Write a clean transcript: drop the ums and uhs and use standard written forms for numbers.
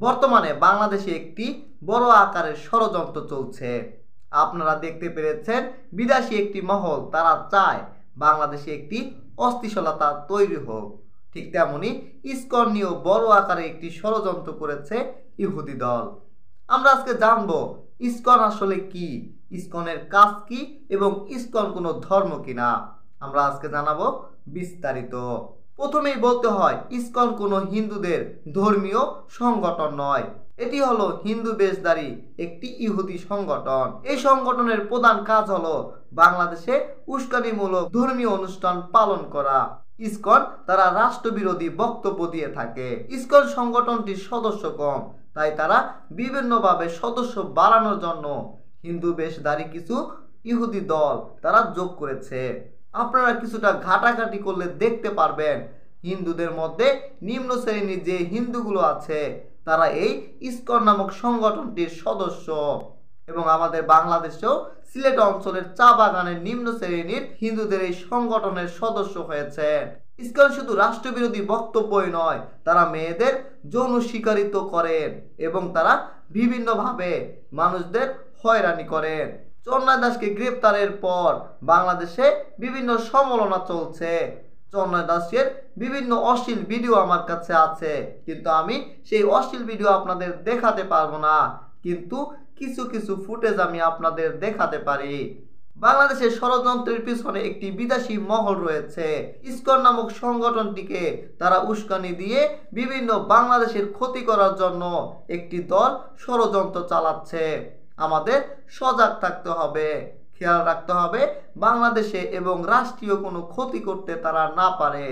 বর্তমানে বাংলাদেশে একটি বড় আকারের ষড়যন্ত্র চলছে। আপনারা দেখতে পেরেছেন, বিদেশি একটি মহল তারা চায় বাংলাদেশে একটি অস্থিতিশীলতা তৈরি হোক। ঠিক তেমনি ইসকন নিয়েও বড় আকারে একটি ষড়যন্ত্র করেছে ইহুদি দল। আমরা আজকে জানবো ইসকন আসলে কি, ইসকনের কাজ কি এবং ইসকন কোনো ধর্ম কিনা। আমরা আজকে জানাবো বিস্তারিত। প্রথমেই বলতে হয়, ইসকন কোনো হিন্দুদের ধর্মীয় সংগঠন নয়। এটি হলো হিন্দু বেশধারী একটি ইহুদি সংগঠন। এই সংগঠনের প্রধান কাজ হলো বাংলাদেশে উস্কানিমূলক ধর্মীয় অনুষ্ঠান পালন করা। ইসকন তারা রাষ্ট্রবিরোধী বক্তব্য দিয়ে থাকে। ইসকন সংগঠনটির সদস্য কম, তাই তারা বিভিন্নভাবে সদস্য বাড়ানোর জন্য হিন্দু বেশধারী কিছু ইহুদি দল তারা যোগ করেছে। আপনারা কিছুটা ঘাটাঘাটি করলে দেখতে পারবেন, হিন্দুদের মধ্যে নিম্ন শ্রেণীর যে হিন্দুগুলো আছে তারা এই ইসকন নামক সংগঠনটির সদস্য। এবং আমাদের বাংলাদেশেও সিলেট অঞ্চলের চা বাগানের নিম্ন শ্রেণীর হিন্দুদের এই সংগঠনের সদস্য হয়েছে। ইসকন শুধু রাষ্ট্রবিরোধী বক্তব্যই নয়, তারা মেয়েদের যৌন শিকারিত করেন এবং তারা বিভিন্নভাবে মানুষদের হয়রানি করেন। চন্ময় দাসকে গ্রেপ্তারের পর বাংলাদেশে বিভিন্ন সমালোচনা চলছে। চন্ময় দাসের বিভিন্ন অশ্লীল ভিডিও আমার কাছে আছে, কিন্তু আমি সেই অশ্লীল ভিডিও আপনাদের দেখাতে পারবো না, কিন্তু কিছু কিছু ফুটেজ আমি আপনাদের দেখাতে পারি। বাংলাদেশের ষড়যন্ত্রের পিছনে একটি বিদেশি মহল রয়েছে। ইসকন নামক সংগঠনটিকে তারা উস্কানি দিয়ে বিভিন্ন বাংলাদেশের ক্ষতি করার জন্য একটি দল ষড়যন্ত্র চালাচ্ছে। আমাদের সজাগ থাকতে হবে, খেয়াল রাখতে হবে বাংলাদেশে এবং রাষ্ট্রীয় কোনো ক্ষতি করতে তারা না পারে।